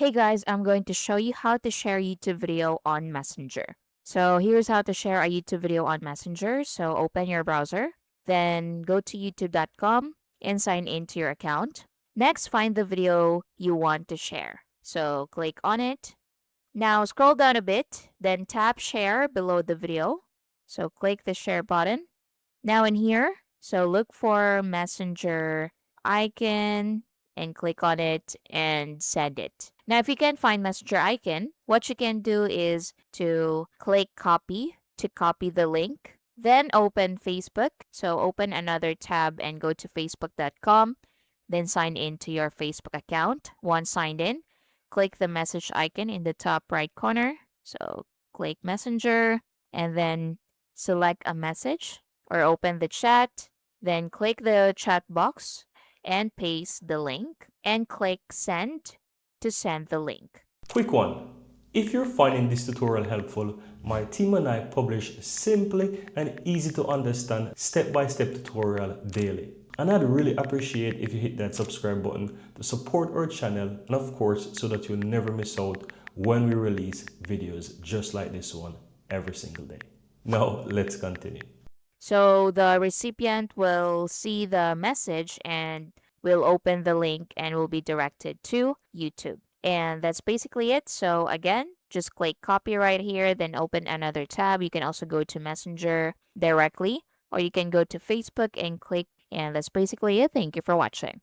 Hey guys, I'm going to show you how to share YouTube video on Messenger. So here's how to share a YouTube video on Messenger. So open your browser, then go to youtube.com and sign into your account. Next, find the video you want to share. So click on it. Now scroll down a bit, then tap share below the video. So click the share button. Now in here, so look for Messenger icon and click on it and send it. Now, if you can't find Messenger icon, what you can do is to click copy to copy the link. Then open Facebook. So open another tab and go to facebook.com. Then sign in to your Facebook account. Once signed in, click the message icon in the top right corner. So click Messenger and then select a message or open the chat, then click the chat box and paste the link and click send to send the link. Quick one. If you're finding this tutorial helpful, my team and I publish simply and easy to understand step-by-step tutorial daily. And I'd really appreciate if you hit that subscribe button to support our channel and of course so that you'll never miss out when we release videos just like this one every single day. Now let's continue. So the recipient will see the message and will open the link and will be directed to YouTube. And that's basically it. So again, just click copy right here, then open another tab. You can also go to Messenger directly, or you can go to Facebook and click, and that's basically it. Thank you for watching.